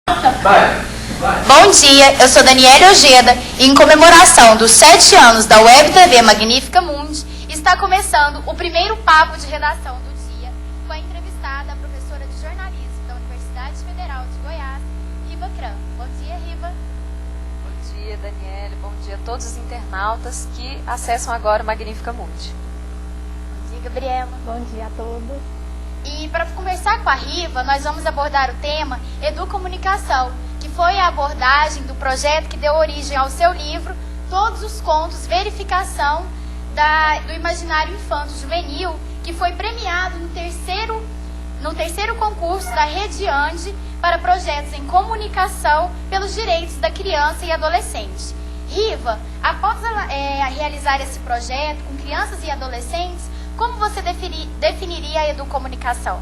Bom dia, eu sou Daniela Ojeda e em comemoração dos 7 anos da Web TV Magnífica Mundi, está começando o primeiro papo de redação do dia com a entrevistada, a professora de jornalismo da Universidade Federal de Goiás, Riva Cram. Bom dia, Riva. Bom dia, Daniela. Bom dia a todos os internautas que acessam agora o Magnífica Mundi. Bom dia, Gabriela. Bom dia a todos. E para conversar com a Riva, nós vamos abordar o tema Educomunicação, que foi a abordagem do projeto que deu origem ao seu livro Todos os Contos, Verificação do Imaginário Infanto-Juvenil, que foi premiado no terceiro concurso da Rede Ande para projetos em comunicação pelos direitos da criança e adolescente. Riva, após realizar esse projeto com crianças e adolescentes, como você definiria a educomunicação?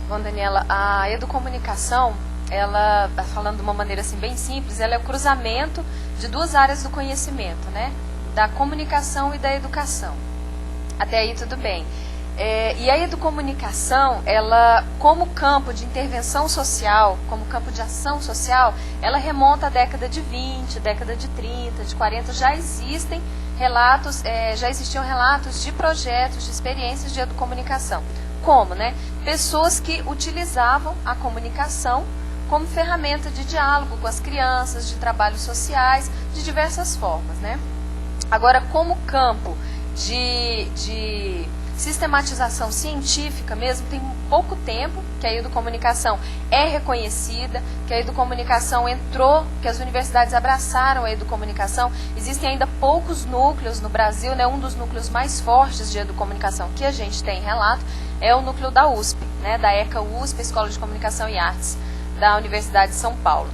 Bom, Daniela, a educomunicação, ela, falando de uma maneira assim bem simples, ela é o cruzamento de duas áreas do conhecimento, né? Da comunicação e da educação. Até aí tudo bem. E a educomunicação, ela, como campo de intervenção social, como campo de ação social, ela remonta à década de 20, década de 30, de 40, já existiam relatos de projetos, de experiências de educomunicação. Como, né? Pessoas que utilizavam a comunicação como ferramenta de diálogo com as crianças, de trabalhos sociais, de diversas formas, né? Agora, como campo de sistematização científica mesmo, tem pouco tempo que a educomunicação é reconhecida, que a educomunicação entrou, que as universidades abraçaram a educomunicação. Existem ainda poucos núcleos no Brasil, né? Um dos núcleos mais fortes de educomunicação que a gente tem relato é o núcleo da USP, né? Da ECA USP, Escola de Comunicação e Artes, da Universidade de São Paulo.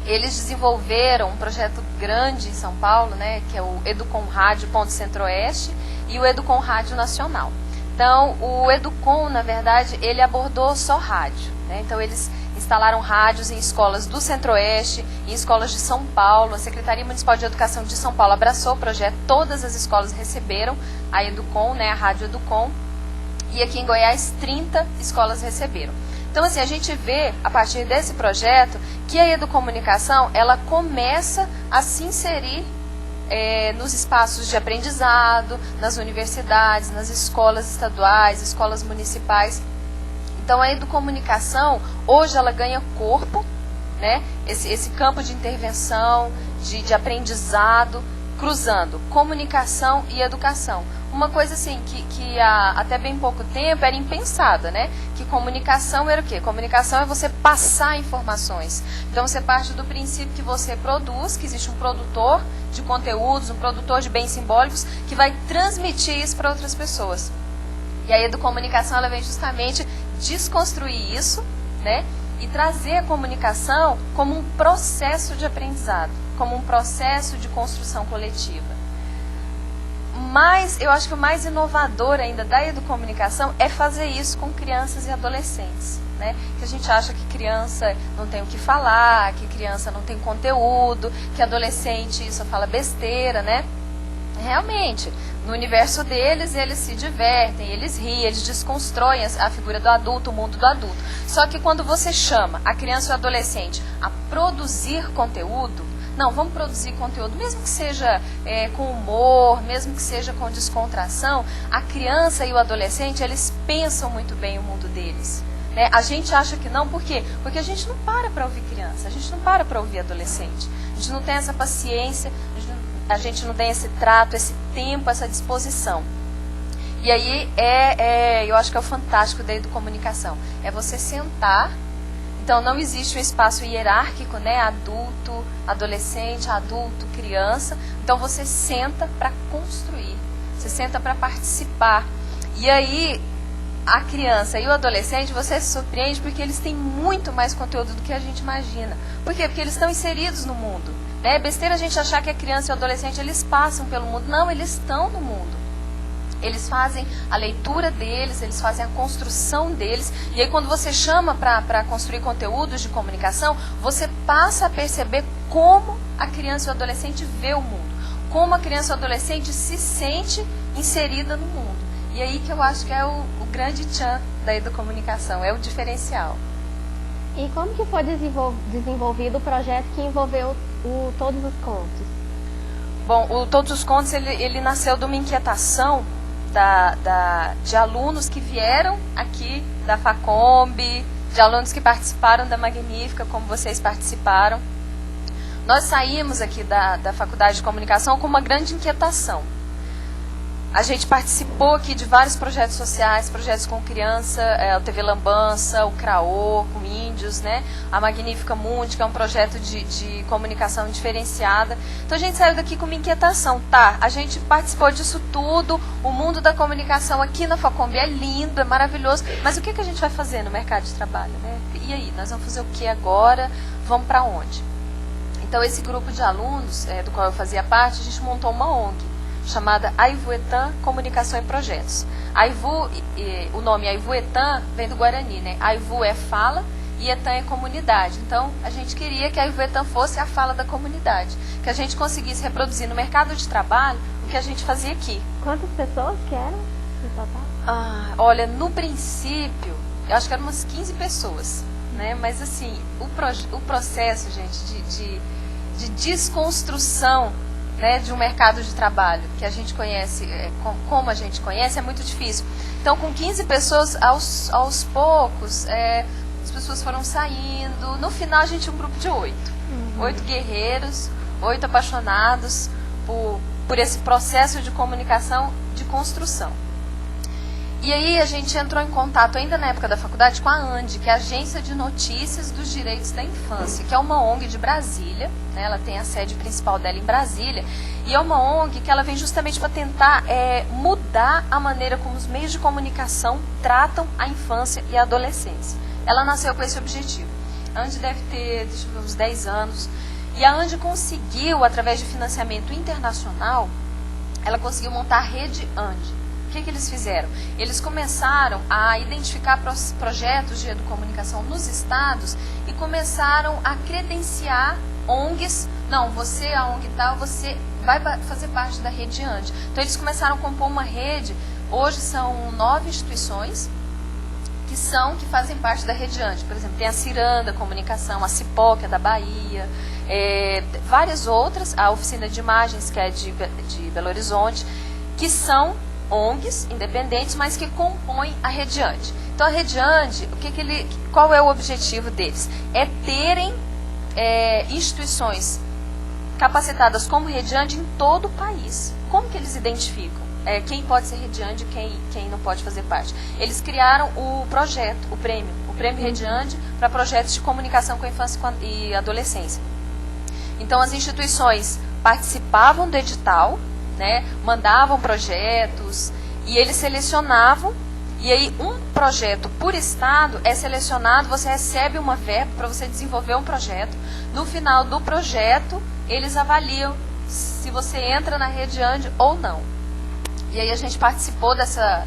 Eles desenvolveram um projeto grande em São Paulo, né, que é o Educom Rádio Ponto Centro-Oeste e o Educom Rádio Nacional. Então, o Educom, na verdade, ele abordou só rádio, né? Então, eles instalaram rádios em escolas do Centro-Oeste, em escolas de São Paulo. A Secretaria Municipal de Educação de São Paulo abraçou o projeto, todas as escolas receberam a Educom, né, a Rádio Educom, e aqui em Goiás 30 escolas receberam. Então, assim, a gente vê, a partir desse projeto, que a educomunicação, ela começa a se inserir nos espaços de aprendizado, nas universidades, nas escolas estaduais, escolas municipais. Então, a educomunicação, hoje, ela ganha corpo, né? Esse campo de intervenção, de aprendizado, cruzando comunicação e educação. Uma coisa assim que há até bem pouco tempo era impensada, né? Que comunicação era o quê? Comunicação é você passar informações. Então você parte do princípio que você produz, que existe um produtor de conteúdos, um produtor de bens simbólicos que vai transmitir isso para outras pessoas. E a educomunicação, ela vem justamente desconstruir isso, né? E trazer a comunicação como um processo de aprendizado, como um processo de construção coletiva. Mas eu acho que o mais inovador ainda da educomunicação é fazer isso com crianças e adolescentes, né? Que a gente acha que criança não tem o que falar, que criança não tem conteúdo, que adolescente só fala besteira, né? Realmente, no universo deles, eles se divertem, eles riem, eles desconstroem a figura do adulto, o mundo do adulto. Só que quando você chama a criança e o adolescente a produzir conteúdo, não, vamos produzir conteúdo, mesmo que seja com humor, mesmo que seja com descontração, a criança e o adolescente, eles pensam muito bem o mundo deles. Né? A gente acha que não, por quê? Porque a gente não para ouvir criança, a gente não para ouvir adolescente. A gente não tem essa paciência, a gente não tem esse trato, esse tempo, essa disposição. E aí, eu acho que é o fantástico da educomunicação. É você sentar. Então, não existe um espaço hierárquico, né? Adulto, adolescente, adulto, criança. Então, você senta para construir. Você senta para participar. E aí, a criança e o adolescente, você se surpreende porque eles têm muito mais conteúdo do que a gente imagina. Por quê? Porque eles estão inseridos no mundo. É besteira a gente achar que a criança e o adolescente, eles passam pelo mundo. Não, eles estão no mundo. Eles fazem a leitura deles, eles fazem a construção deles. E aí quando você chama para construir conteúdos de comunicação, você passa a perceber como a criança e o adolescente vê o mundo. Como a criança e o adolescente se sente inserida no mundo. E aí que eu acho que é o grande tchan da educomunicação, é o diferencial. E como que foi desenvolvido o projeto que envolveu Todos os Contos? Bom, o Todos os Contos, ele nasceu de uma inquietação de alunos que vieram aqui da Facombe, de alunos que participaram da Magnífica, como vocês participaram. Nós saímos aqui da Faculdade de Comunicação com uma grande inquietação. A gente participou aqui de vários projetos sociais, projetos com criança, o TV Lambança, o CRAO, com índios, né? A Magnífica Mundi, que é um projeto de comunicação diferenciada. Então a gente saiu daqui com uma inquietação. Tá, a gente participou disso tudo, o mundo da comunicação aqui na Facombe é lindo, é maravilhoso, mas o que a gente vai fazer no mercado de trabalho, né? E aí, nós vamos fazer o que agora? Vamos para onde? Então esse grupo de alunos, do qual eu fazia parte, a gente montou uma ONG, chamada Aivuetan Comunicação e Projetos. Aivu, o nome Aivuetan vem do Guarani, né? Aivu é fala e Etan é comunidade. Então, a gente queria que a Aivuetan fosse a fala da comunidade, que a gente conseguisse reproduzir no mercado de trabalho o que a gente fazia aqui. Quantas pessoas que eram no total? Olha, no princípio, eu acho que eram umas 15 pessoas, né? Mas assim, o processo, gente, de desconstrução, né, de um mercado de trabalho que a gente conhece, como a gente conhece, é muito difícil. Então, com 15 pessoas, aos poucos, as pessoas foram saindo. No final, a gente tinha um grupo de 8. 8 guerreiros, 8 apaixonados por esse processo de comunicação, de construção. E aí a gente entrou em contato, ainda na época da faculdade, com a ANDI, que é a Agência de Notícias dos Direitos da Infância, que é uma ONG de Brasília, né? Ela tem a sede principal dela em Brasília, e é uma ONG que ela vem justamente para tentar mudar a maneira como os meios de comunicação tratam a infância e a adolescência. Ela nasceu com esse objetivo. A ANDI deve ter uns 10 anos, e a ANDI conseguiu, através de financiamento internacional, ela conseguiu montar a rede ANDI. O que eles fizeram? Eles começaram a identificar projetos de educomunicação nos estados e começaram a credenciar ONGs. Não, você, a ONG tal, você vai fazer parte da rede ANDI. Então eles começaram a compor uma rede. Hoje são 9 instituições que fazem parte da rede ANDI. Por exemplo, tem a Ciranda Comunicação, a Cipó, que é da Bahia, várias outras, a Oficina de Imagens, que é de Belo Horizonte, que são ONGs independentes, mas que compõem a rede ANDI. Então a rede ANDI, qual é o objetivo deles? É terem instituições capacitadas como rede ANDI em todo o país. Como que eles identificam quem pode ser rede ANDI e quem não pode fazer parte? Eles criaram o projeto, o prêmio Rede ANDI para projetos de comunicação com a infância e adolescência. Então as instituições participavam do edital, né, mandavam projetos e eles selecionavam, e aí um projeto por estado é selecionado, você recebe uma verba para você desenvolver um projeto. No final do projeto, eles avaliam se você entra na rede ANDI ou não. E aí a gente participou dessa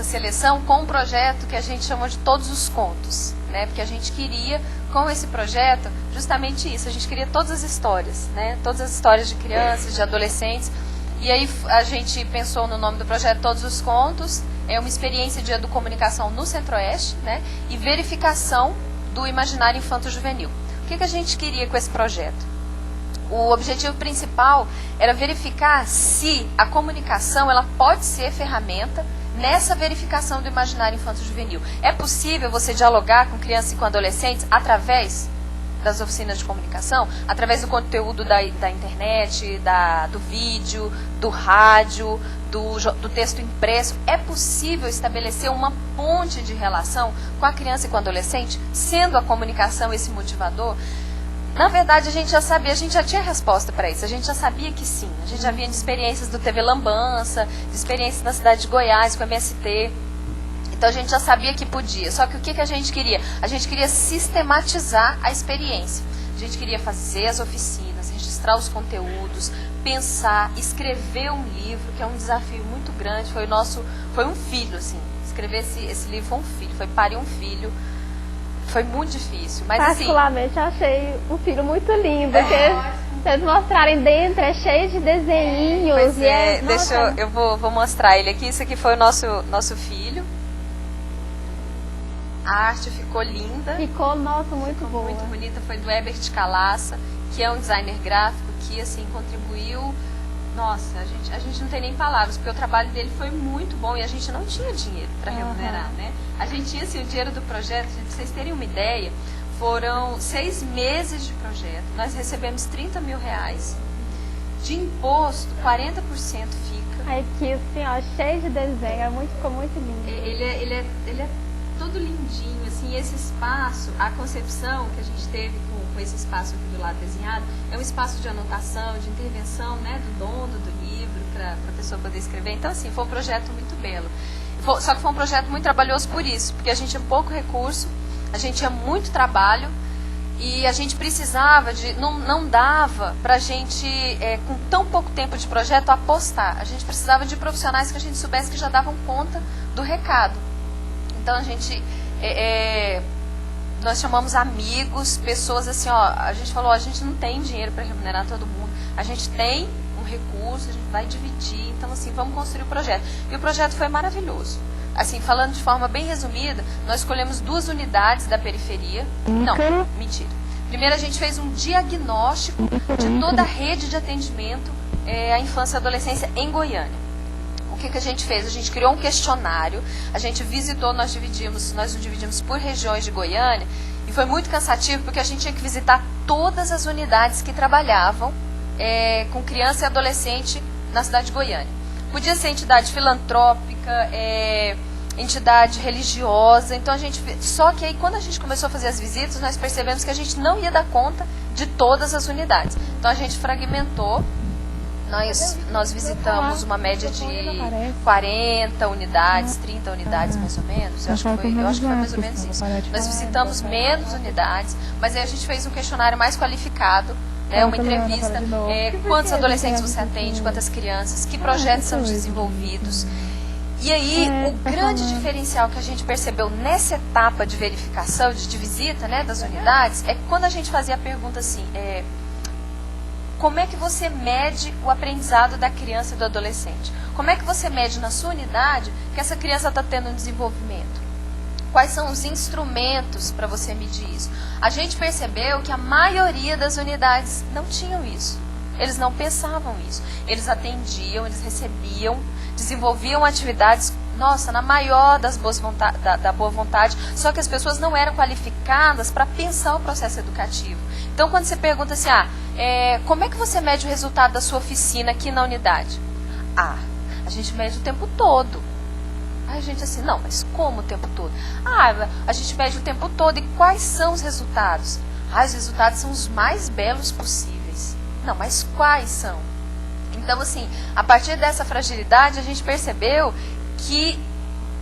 seleção com um projeto que a gente chamou de Todos os Contos, né, porque a gente queria, com esse projeto, justamente isso, a gente queria todas as histórias, né, todas as histórias de crianças, de adolescentes. E aí a gente pensou no nome do projeto Todos os Contos, é uma experiência de educomunicação no Centro-Oeste, né, e verificação do imaginário infanto-juvenil. O que a gente queria com esse projeto? O objetivo principal era verificar se a comunicação ela pode ser ferramenta nessa verificação do imaginário infanto-juvenil. É possível você dialogar com crianças e com adolescentes através das oficinas de comunicação, através do conteúdo da internet, do vídeo, do rádio, do texto impresso. É possível estabelecer uma ponte de relação com a criança e com o adolescente, sendo a comunicação esse motivador? Na verdade, a gente já sabia, a gente já tinha resposta para isso, a gente já sabia que sim. A gente já vinha de experiências do TV Lambança, de experiências na cidade de Goiás, com o MST. Então a gente já sabia que podia, só que o que a gente queria? A gente queria sistematizar a experiência. A gente queria fazer as oficinas, registrar os conteúdos, pensar, escrever um livro, que é um desafio muito grande. Foi um filho, assim. Escrever esse livro foi um filho, foi parir um filho. Foi muito difícil. Mas, particularmente, eu achei um filho muito lindo. Porque vocês mostrarem dentro, é cheio de desenhinhos. Eu vou mostrar ele aqui. Isso aqui foi o nosso filho. A arte ficou linda. Ficou, nossa, muito boa. Muito bonita, foi do Herbert Calaça, que é um designer gráfico que, assim, contribuiu. Nossa, a gente não tem nem palavras, porque o trabalho dele foi muito bom e a gente não tinha dinheiro para remunerar, né? A gente tinha, assim, o dinheiro do projeto, pra vocês terem uma ideia, foram 6 meses de projeto, nós recebemos R$30 mil, de imposto, 40% fica. Aqui, assim, ó, cheio de desenho, ficou muito lindo. Ele é todo lindinho, assim, esse espaço, a concepção que a gente teve com esse espaço aqui do lado desenhado, é um espaço de anotação, de intervenção, né, do dono do livro, para a pessoa poder escrever. Então, assim, foi um projeto muito belo. Só que foi um projeto muito trabalhoso por isso, porque a gente tinha pouco recurso, a gente tinha muito trabalho, e a gente precisava de... Não dava para a gente, com tão pouco tempo de projeto, apostar. A gente precisava de profissionais que a gente soubesse que já davam conta do recado. Então, a gente... nós chamamos amigos, pessoas assim, ó, a gente falou, a gente não tem dinheiro para remunerar todo mundo, a gente tem um recurso, a gente vai dividir, então assim, vamos construir o projeto. E o projeto foi maravilhoso. Assim, falando de forma bem resumida, nós escolhemos 2 unidades da periferia. Não, mentira. Primeiro a gente fez um diagnóstico de toda a rede de atendimento à infância e adolescência em Goiânia. O que a gente fez? A gente criou um questionário, a gente visitou, nós o dividimos por regiões de Goiânia, e foi muito cansativo porque a gente tinha que visitar todas as unidades que trabalhavam com criança e adolescente na cidade de Goiânia. Podia ser entidade filantrópica, entidade religiosa, então só que aí quando a gente começou a fazer as visitas, nós percebemos que a gente não ia dar conta de todas as unidades. Então a gente fragmentou. Nós visitamos uma média de 40 unidades, 30 unidades mais ou menos. Eu acho que foi mais ou menos isso. Nós visitamos menos unidades, mas aí a gente fez um questionário mais qualificado, né, uma entrevista, quantos adolescentes você atende, quantas crianças, que projetos são desenvolvidos. E aí, o grande diferencial que a gente percebeu nessa etapa de verificação, de visita, né, das unidades, é que quando a gente fazia a pergunta assim, como é que você mede o aprendizado da criança e do adolescente? Como é que você mede na sua unidade que essa criança está tendo um desenvolvimento? Quais são os instrumentos para você medir isso? A gente percebeu que a maioria das unidades não tinham isso. Eles não pensavam isso. Eles atendiam, eles recebiam, desenvolviam atividades, nossa, na maior das da boa vontade, só que as pessoas não eram qualificadas para pensar o processo educativo. Então, quando você pergunta assim, como é que você mede o resultado da sua oficina aqui na unidade? A gente mede o tempo todo. Aí a gente assim, não, mas como o tempo todo? A gente mede o tempo todo. E quais são os resultados? Os resultados são os mais belos possíveis. Não, mas quais são? Então, assim, a partir dessa fragilidade, a gente percebeu que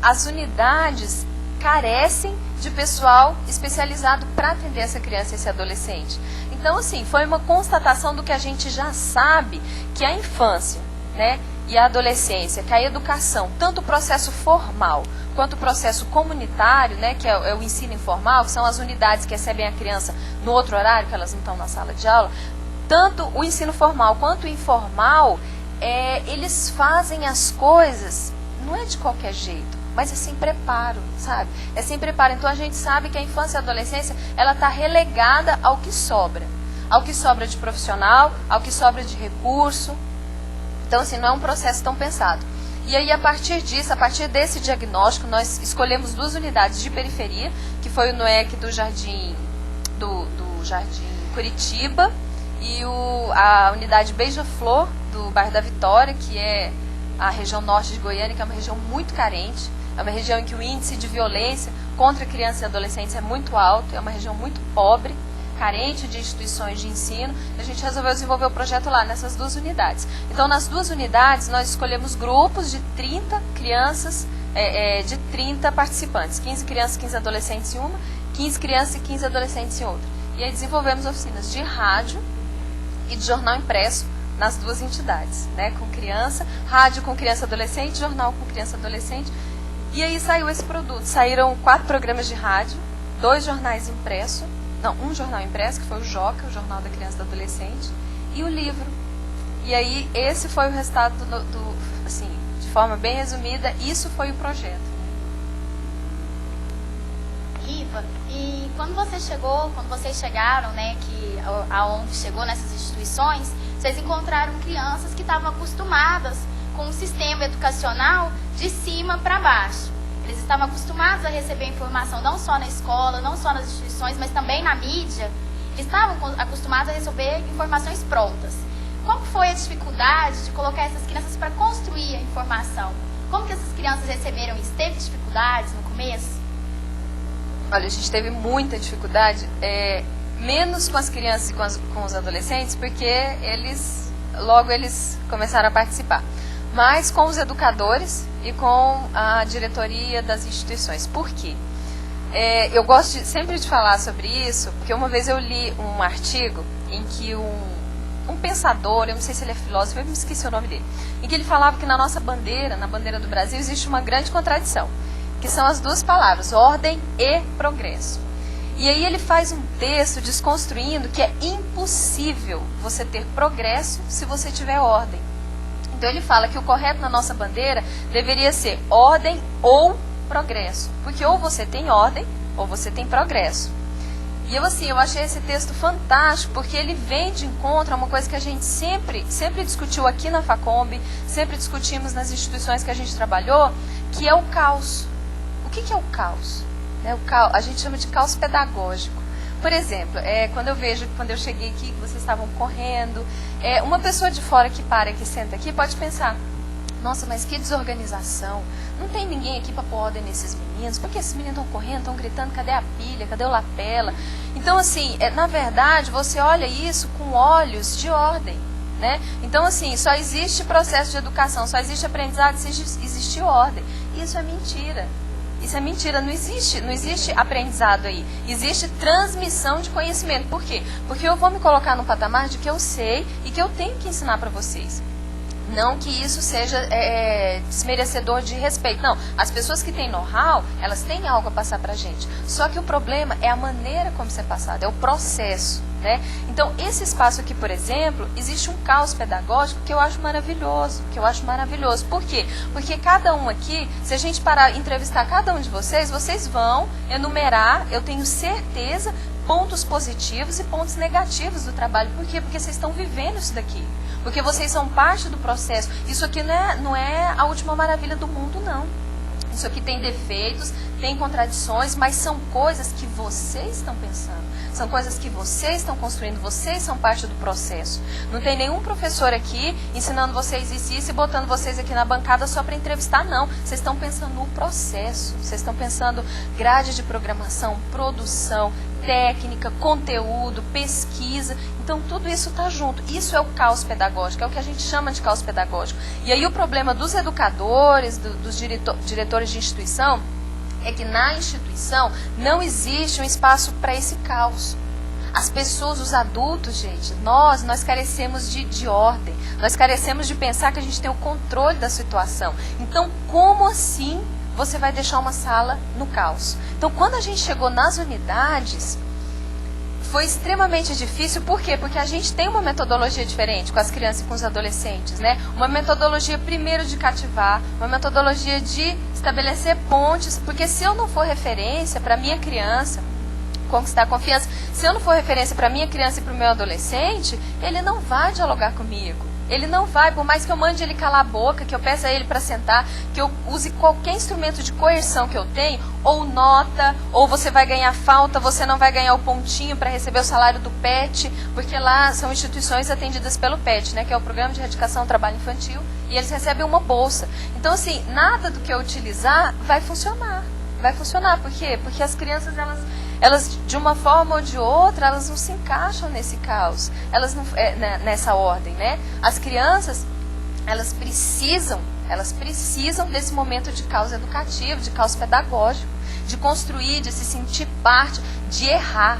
as unidades carecem de pessoal especializado para atender essa criança e esse adolescente. Então, assim, foi uma constatação do que a gente já sabe, que a infância, né, e a adolescência, que a educação, tanto o processo formal quanto o processo comunitário, né, que é o ensino informal, que são as unidades que recebem a criança no outro horário, que elas não estão na sala de aula, tanto o ensino formal quanto o informal, eles fazem as coisas, não é de qualquer jeito, mas é sem preparo, sabe? É sem preparo. Então a gente sabe que a infância e a adolescência, ela está relegada ao que sobra. Ao que sobra de profissional, ao que sobra de recurso. Então, assim, não é um processo tão pensado. E aí, a partir disso, a partir desse diagnóstico, nós escolhemos 2 unidades de periferia, que foi o NUEC do Jardim Curitiba, e a unidade Beija-Flor, do bairro da Vitória, que é a região norte de Goiânia, que é uma região muito carente, é uma região em que o índice de violência contra crianças e adolescentes é muito alto, é uma região muito pobre, carente de instituições de ensino. A gente resolveu desenvolver o projeto lá, nessas 2 unidades. Então, nas 2 unidades, nós escolhemos grupos de 30 crianças, de 30 participantes, 15 crianças, 15 adolescentes em uma, 15 crianças e 15 adolescentes em outra. E aí desenvolvemos oficinas de rádio e de jornal impresso nas 2 entidades, né? Com criança, rádio com criança e adolescente, jornal com criança e adolescente. E aí saiu esse produto. Saíram 4 programas de rádio, 2 jornais impressos, um jornal impresso, que foi o JOCA, o Jornal da Criança e do Adolescente, e o livro. E aí esse foi o resultado assim, de forma bem resumida, isso foi o projeto. Riva, e quando vocês chegaram, né, que a ONG chegou nessas instituições, vocês encontraram crianças que estavam acostumadas com um sistema educacional de cima para baixo. Eles estavam acostumados a receber informação não só na escola, não só nas instituições, mas também na mídia. Eles estavam acostumados a receber informações prontas. Qual foi a dificuldade de colocar essas crianças para construir a informação? Como que essas crianças receberam isso? Teve dificuldades no começo? Olha, a gente teve muita dificuldade, menos com as crianças e com os adolescentes, porque eles começaram a participar. Mas com os educadores e com a diretoria das instituições. Por quê? Eu gosto sempre de falar sobre isso, porque uma vez eu li um artigo em que um pensador, eu não sei se ele é filósofo, eu me esqueci o nome dele, em que ele falava que na nossa bandeira, na bandeira do Brasil, existe uma grande contradição, que são as duas palavras, ordem e progresso. E aí ele faz um texto desconstruindo que é impossível você ter progresso se você tiver ordem. Então ele fala que o correto na nossa bandeira deveria ser ordem ou progresso, porque ou você tem ordem ou você tem progresso. E eu achei esse texto fantástico, porque ele vem de encontro a uma coisa que a gente sempre discutiu aqui na Facombi, sempre discutimos nas instituições que a gente trabalhou, que é o caos. O que é o caos? A gente chama de caos pedagógico. Por exemplo, quando eu cheguei aqui, que vocês estavam correndo, uma pessoa de fora que senta aqui, pode pensar, nossa, mas que desorganização, não tem ninguém aqui para pôr ordem nesses meninos, porque esses meninos estão correndo, estão gritando, cadê a pilha, cadê o lapela? Então, na verdade, você olha isso com olhos de ordem, né? Então, só existe processo de educação, só existe aprendizado se existe ordem. Isso é mentira. Isso é mentira, não existe aprendizado aí, existe transmissão de conhecimento. Por quê? Porque eu vou me colocar no patamar de que eu sei e que eu tenho que ensinar para vocês. Não que isso seja desmerecedor de respeito. Não, as pessoas que têm know-how, elas têm algo a passar pra gente. Só que o problema é a maneira como isso é passado, é o processo, né? Então, esse espaço aqui, por exemplo, existe um caos pedagógico que eu acho maravilhoso. Por quê? Porque cada um aqui, se a gente parar e entrevistar cada um de vocês, vocês vão enumerar, eu tenho certeza, pontos positivos e pontos negativos do trabalho. Por quê? Porque vocês estão vivendo isso daqui. Porque vocês são parte do processo. Isso aqui não é a última maravilha do mundo, não. Isso aqui tem defeitos, tem contradições, mas são coisas que vocês estão pensando. São coisas que vocês estão construindo, vocês são parte do processo. Não tem nenhum professor aqui ensinando vocês isso e botando vocês aqui na bancada só para entrevistar, não. Vocês estão pensando no processo. Vocês estão pensando grade de programação, produção, técnica, conteúdo, pesquisa. Então, tudo isso está junto. Isso é o caos pedagógico, é o que a gente chama de caos pedagógico. E aí o problema dos educadores, dos diretores de instituição, é que na instituição não existe um espaço para esse caos. As pessoas, os adultos, gente, nós carecemos de ordem. Nós carecemos de pensar que a gente tem o controle da situação. Então, como assim você vai deixar uma sala no caos? Então, quando a gente chegou nas unidades, foi extremamente difícil. Por quê? Porque a gente tem uma metodologia diferente com as crianças e com os adolescentes, né? Uma metodologia, primeiro, de cativar, uma metodologia de estabelecer pontes, porque se eu não for referência para a minha criança, conquistar a confiança, se eu não for referência para a minha criança e para o meu adolescente, ele não vai dialogar comigo. Ele não vai, por mais que eu mande ele calar a boca, que eu peça a ele para sentar, que eu use qualquer instrumento de coerção que eu tenho, ou nota, ou você vai ganhar falta, você não vai ganhar o pontinho para receber o salário do PET, porque lá são instituições atendidas pelo PET, né, que é o Programa de Erradicação do Trabalho Infantil, e eles recebem uma bolsa. Então, nada do que eu utilizar vai funcionar. Vai funcionar, por quê? Porque as crianças, elas de uma forma ou de outra, elas não se encaixam nesse caos, elas não, nessa ordem, né? As crianças, elas precisam desse momento de caos educativo, de caos pedagógico, de construir, de se sentir parte, de errar,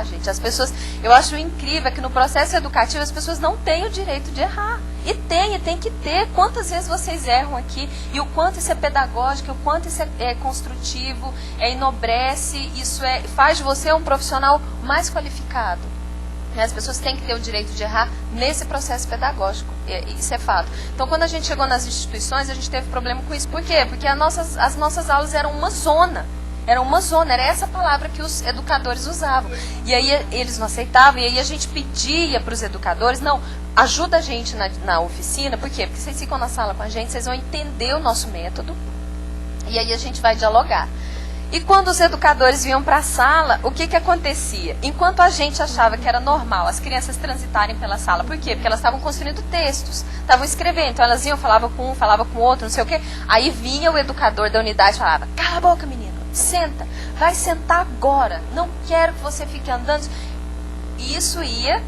gente. As pessoas, eu acho incrível que no processo educativo as pessoas não têm o direito de errar. E tem que ter. Quantas vezes vocês erram aqui, e o quanto isso é pedagógico, o quanto isso é construtivo, enobrece, faz de você um profissional mais qualificado. As pessoas têm que ter o direito de errar nesse processo pedagógico, isso é fato. Então, quando a gente chegou nas instituições, a gente teve problema com isso. Por quê? Porque as nossas aulas eram uma zona. Era uma zona, era essa palavra que os educadores usavam. E aí eles não aceitavam, e aí a gente pedia para os educadores, não, ajuda a gente na oficina, por quê? Porque vocês ficam na sala com a gente, vocês vão entender o nosso método, e aí a gente vai dialogar. E quando os educadores vinham para a sala, o que acontecia? Enquanto a gente achava que era normal as crianças transitarem pela sala, por quê? Porque elas estavam construindo textos, estavam escrevendo, então elas iam, falavam com um, falavam com o outro, não sei o quê. Aí vinha o educador da unidade e falava, cala a boca, menino, senta, vai sentar agora, não quero que você fique andando. E isso ia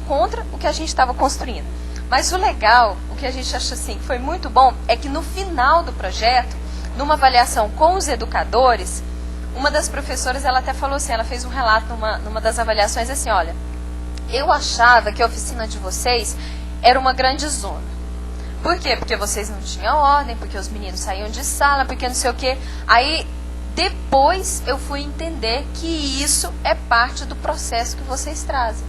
contra o que a gente estava construindo. Mas o legal, o que a gente acha assim, que foi muito bom, é que no final do projeto, numa avaliação com os educadores, uma das professoras, ela até falou assim, ela fez um relato numa das avaliações assim, olha, eu achava que a oficina de vocês era uma grande zona. Por quê? Porque vocês não tinham ordem, porque os meninos saíam de sala, porque não sei o quê. Aí, depois eu fui entender que isso é parte do processo que vocês trazem.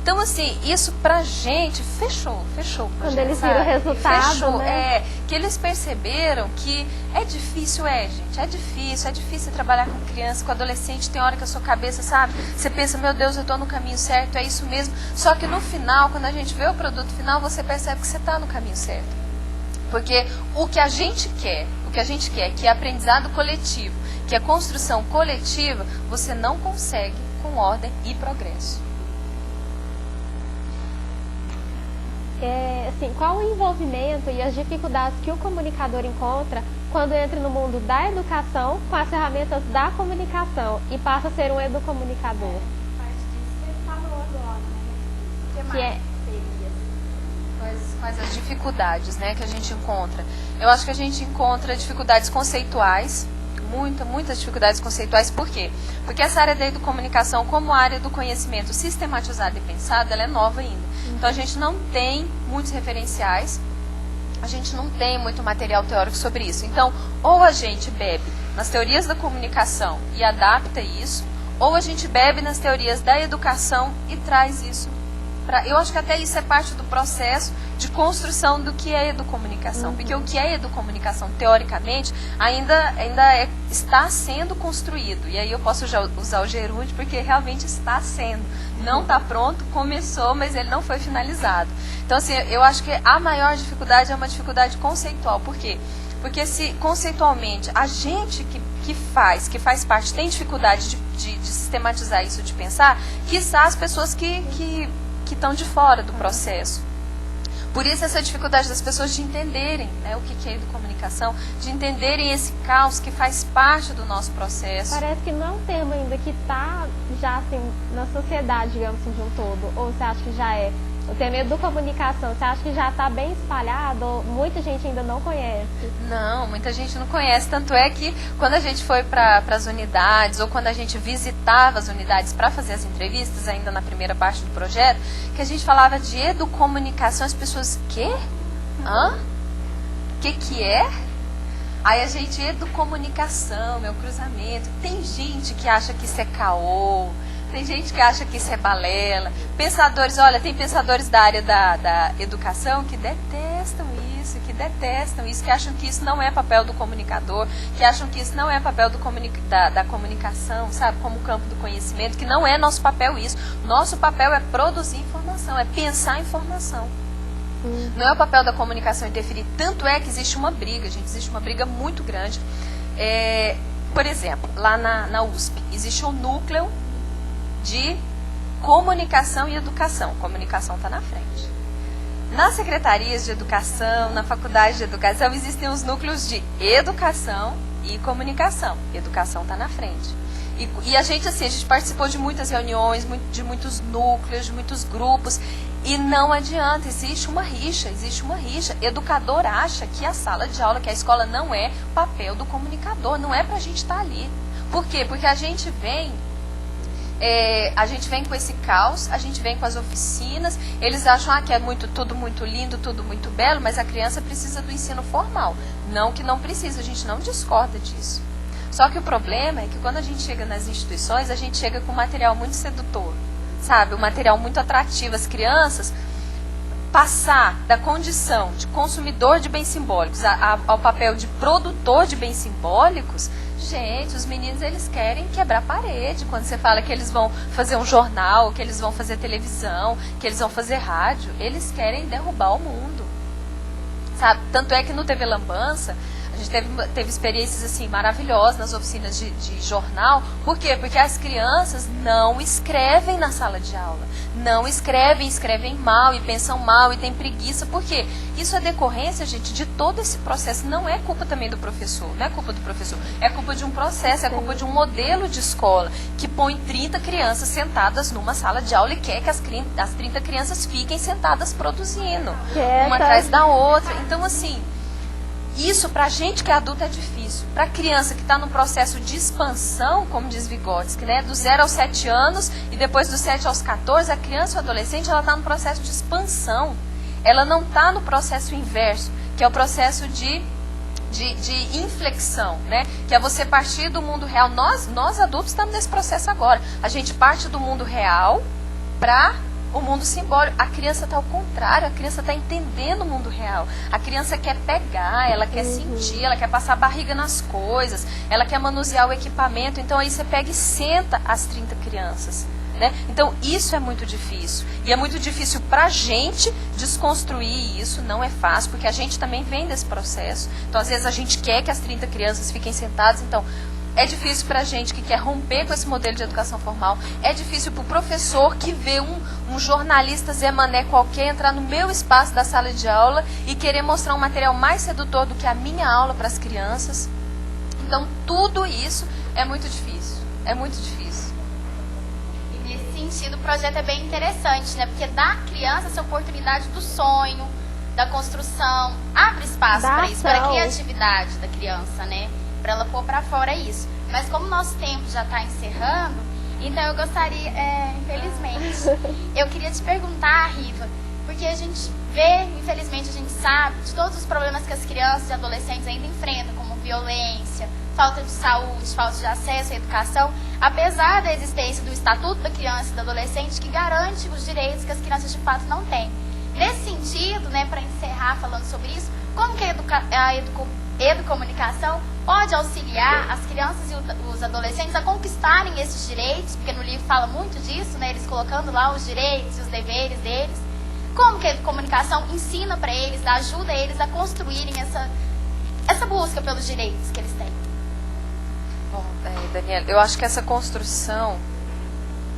Então, assim, isso pra gente fechou o projeto. Quando eles viram o resultado, fechou, né? Que eles perceberam que é difícil, gente, é difícil trabalhar com criança, com adolescente, tem hora que a sua cabeça, sabe, você pensa, meu Deus, eu tô no caminho certo, é isso mesmo, só que no final, quando a gente vê o produto final, você percebe que você tá no caminho certo. Porque o que a gente quer, que é aprendizado coletivo, que é construção coletiva, você não consegue com ordem e progresso. Assim, qual o envolvimento e as dificuldades que o comunicador encontra quando entra no mundo da educação com as ferramentas da comunicação e passa a ser um educomunicador? Parte disso que ele falou agora, né? O que Que mais é- seria? Quais as dificuldades, né, que a gente encontra? Eu acho que a gente encontra dificuldades conceituais, muitas dificuldades conceituais. Por quê? Porque essa área da educomunicação, como área do conhecimento sistematizado e pensado, ela é nova ainda. Então a gente não tem muitos referenciais, a gente não tem muito material teórico sobre isso. Então, ou a gente bebe nas teorias da comunicação e adapta isso, ou a gente bebe nas teorias da educação e traz isso para... Eu acho que até isso é parte do processo de construção do que é educomunicação. Porque o que é educomunicação, teoricamente, ainda está sendo construído. E aí eu posso usar o gerúndio, porque realmente está sendo. Não está pronto, começou, mas ele não foi finalizado. Então, assim, eu acho que a maior dificuldade é uma dificuldade conceitual. Por quê? Porque se conceitualmente a gente que faz parte, tem dificuldade de sistematizar isso, de pensar, quiçá as pessoas que estão de fora do processo. Por isso essa dificuldade das pessoas de entenderem, né, o que é educomunicação, de entenderem esse caos que faz parte do nosso processo. Parece que não é um termo ainda que está já assim na sociedade, digamos assim, de um todo. Ou você acha que já é? O termo educomunicação, você acha que já está bem espalhado ou muita gente ainda não conhece? Não, muita gente não conhece. Tanto é que quando a gente foi para as unidades ou quando a gente visitava as unidades para fazer as entrevistas, ainda na primeira parte do projeto, que a gente falava de educomunicação, as pessoas, quê? Hã? Que é? Aí a gente, educomunicação, meu cruzamento. Tem gente que acha que isso é caô, tem gente que acha que isso é balela. Pensadores, olha, tem pensadores da área da educação que detestam isso, que acham que isso não é papel do comunicador, que acham que isso não é papel da comunicação, sabe, como campo do conhecimento, que não é nosso papel isso. Nosso papel é produzir informação, é pensar informação. Não é o papel da comunicação interferir. Tanto é que existe uma briga, gente, existe uma briga muito grande. Por exemplo, lá na USP, existe um núcleo de comunicação e educação. Comunicação está na frente. Nas secretarias de educação, na faculdade de educação, existem os núcleos de educação e comunicação. Educação está na frente. E a gente, assim, a gente participou de muitas reuniões, de muitos núcleos, de muitos grupos, e não adianta, existe uma rixa. Educador acha que a sala de aula, que a escola não é papel do comunicador, não é pra gente estar ali. Por quê? Porque a gente vem com esse caos, a gente vem com as oficinas, eles acham que é tudo muito lindo, tudo muito belo, mas a criança precisa do ensino formal. Não que não precisa, a gente não discorda disso. Só que o problema é que quando a gente chega nas instituições, a gente chega com um material muito sedutor, sabe? Um material muito atrativo. As crianças, passar da condição de consumidor de bens simbólicos ao papel de produtor de bens simbólicos, gente, os meninos, eles querem quebrar parede. Quando você fala que eles vão fazer um jornal, que eles vão fazer televisão, que eles vão fazer rádio, eles querem derrubar o mundo, sabe? Tanto é que no TV Lambança, a gente teve experiências assim maravilhosas nas oficinas de jornal. Por quê? Porque as crianças não escrevem na sala de aula. Não escrevem mal e pensam mal e têm preguiça. Por quê? Isso é decorrência, gente, de todo esse processo. Não é culpa também do professor, não é culpa do professor. É culpa de um processo, é culpa de um modelo de escola que põe 30 crianças sentadas numa sala de aula e quer que as 30 crianças fiquem sentadas produzindo, uma atrás da outra. Então, assim, isso pra gente que é adulto é difícil. Pra criança que está num processo de expansão, como diz Vygotsky, né, do 0 aos 7 anos e depois dos 7 aos 14, a criança ou adolescente, ela está no processo de expansão. Ela não está no processo inverso, que é o processo de inflexão, né? Que é você partir do mundo real. Nós adultos estamos nesse processo agora. A gente parte do mundo real para o mundo simbólico. A criança está ao contrário, a criança está entendendo o mundo real. A criança quer pegar, ela quer sentir, ela quer passar a barriga nas coisas, ela quer manusear o equipamento. Então aí você pega e senta as 30 crianças. Né? Então isso é muito difícil. E é muito difícil para a gente desconstruir isso, não é fácil, porque a gente também vem desse processo. Então às vezes a gente quer que as 30 crianças fiquem sentadas, então é difícil para a gente que quer romper com esse modelo de educação formal. É difícil para o professor que vê um jornalista Zé Mané qualquer entrar no meu espaço da sala de aula e querer mostrar um material mais sedutor do que a minha aula para as crianças. Então tudo isso é muito difícil. É muito difícil. O projeto é bem interessante, né? Porque dá à criança essa oportunidade do sonho, da construção, abre espaço para isso, para a criatividade da criança, né? Para ela pôr para fora isso. Mas como o nosso tempo já está encerrando, então eu gostaria, infelizmente, eu queria te perguntar, Riva, porque a gente vê, infelizmente a gente sabe, de todos os problemas que as crianças e adolescentes ainda enfrentam, como violência, falta de saúde, falta de acesso à educação, apesar da existência do Estatuto da Criança e do Adolescente, que garante os direitos que as crianças de fato não têm. Nesse sentido, né, para encerrar falando sobre isso, como que a educomunicação pode auxiliar as crianças e os adolescentes a conquistarem esses direitos, porque no livro fala muito disso, né, eles colocando lá os direitos e os deveres deles. Como que a educomunicação ensina para eles, ajuda eles a construírem essa busca pelos direitos que eles têm? Bom, Daniela, eu acho que essa construção,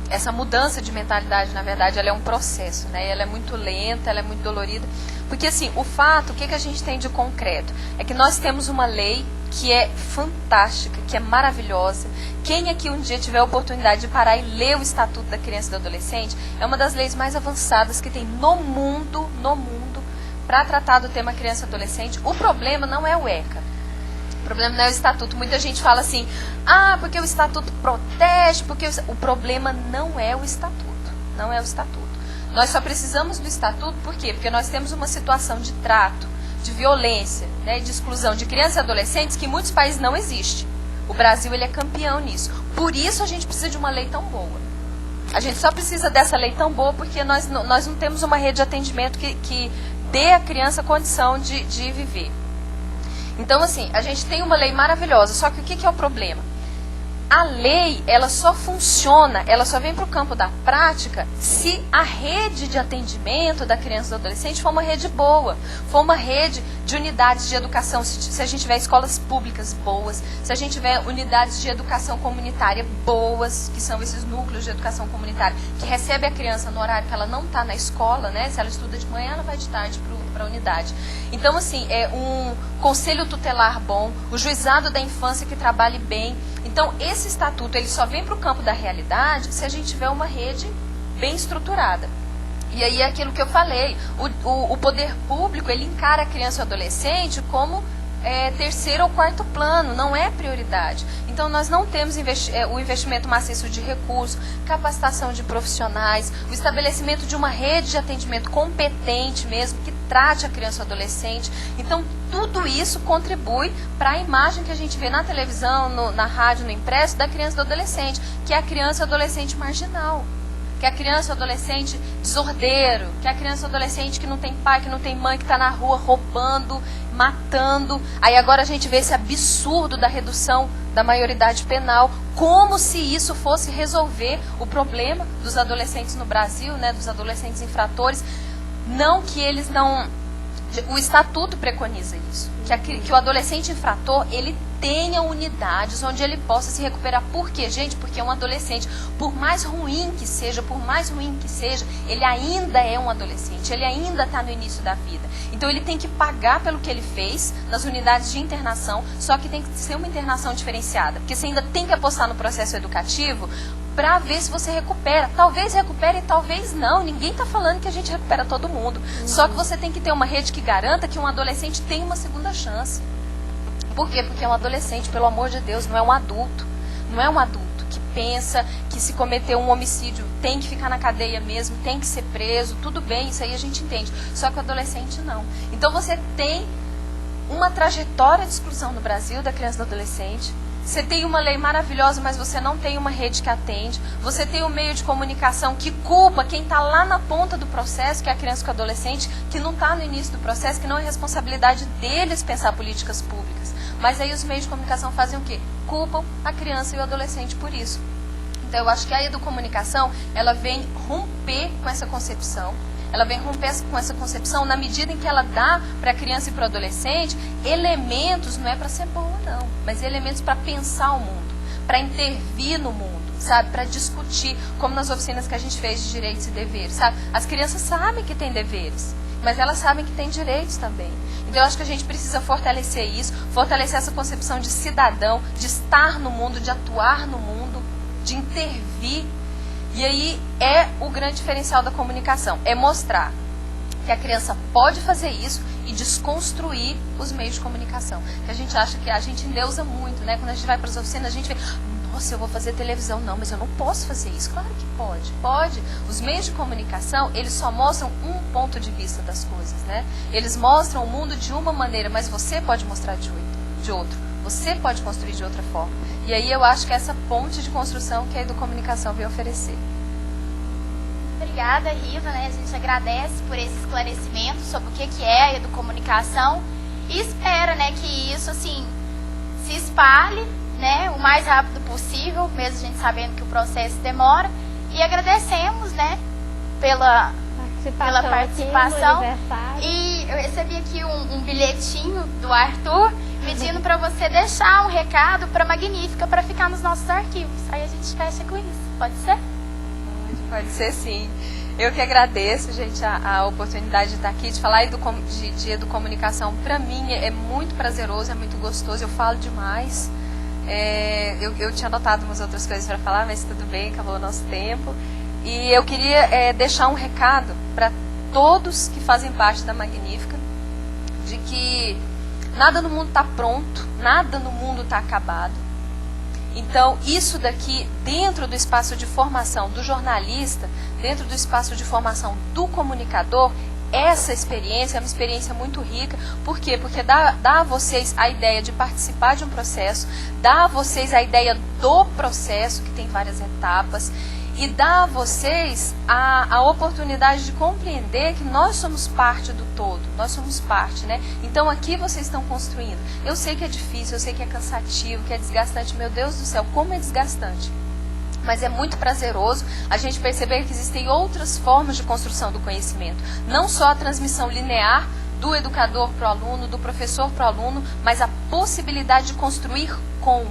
essa mudança de mentalidade, na verdade, ela é um processo, né? Ela é muito lenta, ela é muito dolorida. Porque, assim, o fato, o que a gente tem de concreto? É que nós temos uma lei que é fantástica, que é maravilhosa. Quem aqui um dia tiver a oportunidade de parar e ler o Estatuto da Criança e do Adolescente, é uma das leis mais avançadas que tem no mundo, para tratar do tema criança e adolescente. O problema não é o ECA. O problema não é o Estatuto. Muita gente fala assim, porque o Estatuto protege, porque o problema não é o Estatuto. Não é o Estatuto. Nós só precisamos do Estatuto, por quê? Porque nós temos uma situação de trato, de violência, né, de exclusão de crianças e adolescentes que em muitos países não existe. O Brasil, ele é campeão nisso. Por isso a gente precisa de uma lei tão boa. A gente só precisa dessa lei tão boa porque nós não temos uma rede de atendimento que dê à criança a condição de viver. Então, assim, a gente tem uma lei maravilhosa, só que o que é o problema? A lei, ela só funciona, ela só vem para o campo da prática se a rede de atendimento da criança e do adolescente for uma rede boa, for uma rede de unidades de educação, se a gente tiver escolas públicas boas, se a gente tiver unidades de educação comunitária boas, que são esses núcleos de educação comunitária, que recebe a criança no horário que ela não está na escola, né? Se ela estuda de manhã, ela vai de tarde para a unidade. Então, assim, é um conselho tutelar bom, o juizado da infância que trabalhe bem. Então, esse estatuto ele só vem para o campo da realidade se a gente tiver uma rede bem estruturada. E aí é aquilo que eu falei, o poder público ele encara a criança e o adolescente como terceiro ou quarto plano, não é prioridade. Então nós não temos o investimento maciço de recursos, capacitação de profissionais, o estabelecimento de uma rede de atendimento competente mesmo, que trate a criança e o adolescente. Então tudo isso contribui para a imagem que a gente vê na televisão, na rádio, no impresso, da criança e do adolescente, que é a criança e o adolescente marginal. que a criança ou adolescente desordeiro, que a criança ou adolescente que não tem pai, que não tem mãe, que está na rua roubando, matando. Aí agora a gente vê esse absurdo da redução da maioridade penal, como se isso fosse resolver o problema dos adolescentes no Brasil, né, dos adolescentes infratores. Não que eles não... O estatuto preconiza isso, que o adolescente infrator, ele tenha unidades onde ele possa se recuperar. Por quê, gente? Porque é um adolescente. Por mais ruim que seja, ele ainda é um adolescente, ele ainda está no início da vida. Então ele tem que pagar pelo que ele fez nas unidades de internação, só que tem que ser uma internação diferenciada, porque você ainda tem que apostar no processo educativo para ver se você recupera. Talvez recupere, talvez não. Ninguém está falando que a gente recupera todo mundo. Só que você tem que ter uma rede que garanta que um adolescente tem uma segunda chance. Por quê? Porque é um adolescente, pelo amor de Deus, não é um adulto. Não é um adulto que pensa que se cometer um homicídio tem que ficar na cadeia mesmo, tem que ser preso, tudo bem, isso aí a gente entende. Só que o adolescente não. Então você tem uma trajetória de exclusão no Brasil da criança e do adolescente. Você tem uma lei maravilhosa, mas você não tem uma rede que atende. Você tem um meio de comunicação que culpa quem está lá na ponta do processo, que é a criança e o adolescente, que não está no início do processo, que não é responsabilidade deles pensar políticas públicas. Mas aí os meios de comunicação fazem o quê? Culpam a criança e o adolescente por isso. Então eu acho que a educomunicação, ela vem romper com essa concepção. Ela vem romper com essa concepção na medida em que ela dá para a criança e para o adolescente elementos, não é para ser boa não, mas elementos para pensar o mundo, para intervir no mundo, sabe? Para discutir, como nas oficinas que a gente fez de direitos e deveres, sabe? As crianças sabem que têm deveres, mas elas sabem que têm direitos também. Então eu acho que a gente precisa fortalecer isso, fortalecer essa concepção de cidadão, de estar no mundo, de atuar no mundo, de intervir. E aí é o grande diferencial da comunicação, é mostrar que a criança pode fazer isso e desconstruir os meios de comunicação. Que a gente acha que a gente endeusa muito, né? Quando a gente vai para as oficinas, a gente vê, nossa, eu vou fazer televisão. Não, mas eu não posso fazer isso. Claro que pode, pode. Os meios de comunicação, eles só mostram um ponto de vista das coisas, né? Eles mostram o mundo de uma maneira, mas você pode mostrar de outro. Você pode construir de outra forma. E aí eu acho que é essa ponte de construção que a educomunicação vem oferecer. Obrigada, Riva, né? A gente agradece por esse esclarecimento sobre o que é a educomunicação e espera, né, que isso assim se espalhe, né, o mais rápido possível, mesmo a gente sabendo que o processo demora. E agradecemos, né, pela participação. E eu recebi aqui um bilhetinho do Arthur pedindo para você deixar um recado para Magnífica para ficar nos nossos arquivos. Aí a gente fecha com isso. Pode ser? Pode ser, sim. Eu que agradeço, gente, a oportunidade de estar aqui, de falar de educomunicação. Para mim é muito prazeroso, é muito gostoso. Eu falo demais. Eu tinha anotado umas outras coisas para falar, mas tudo bem, acabou o nosso tempo. E eu queria deixar um recado para todos que fazem parte da Magnífica, de que nada no mundo está pronto, nada no mundo está acabado. Então, isso daqui, dentro do espaço de formação do jornalista, dentro do espaço de formação do comunicador, essa experiência é uma experiência muito rica. Por quê? Porque dá a vocês a ideia de participar de um processo, dá a vocês a ideia do processo, que tem várias etapas, e dá a vocês a oportunidade de compreender que nós somos parte do todo, nós somos parte, né? Então aqui vocês estão construindo. Eu sei que é difícil, eu sei que é cansativo, que é desgastante, meu Deus do céu, como é desgastante. Mas é muito prazeroso a gente perceber que existem outras formas de construção do conhecimento. Não só a transmissão linear do educador para o aluno, do professor para o aluno, mas a possibilidade de construir com.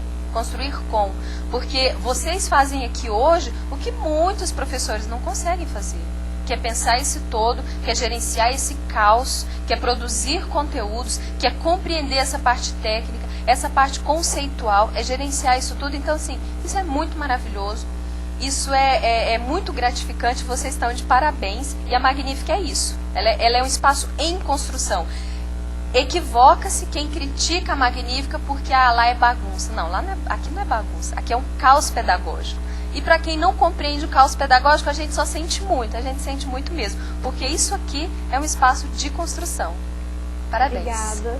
Porque vocês fazem aqui hoje o que muitos professores não conseguem fazer, que é pensar esse todo, que é gerenciar esse caos, que é produzir conteúdos, que é compreender essa parte técnica, essa parte conceitual, é gerenciar isso tudo. Então, assim, isso é muito maravilhoso, isso é muito gratificante, vocês estão de parabéns, e a Magnífica é isso, ela é um espaço em construção. Equivoca-se quem critica a Magnífica porque lá é bagunça. Não, aqui não é bagunça, aqui é um caos pedagógico. E para quem não compreende o caos pedagógico, a gente só sente muito, a gente sente muito mesmo. Porque isso aqui é um espaço de construção. Parabéns. Obrigada.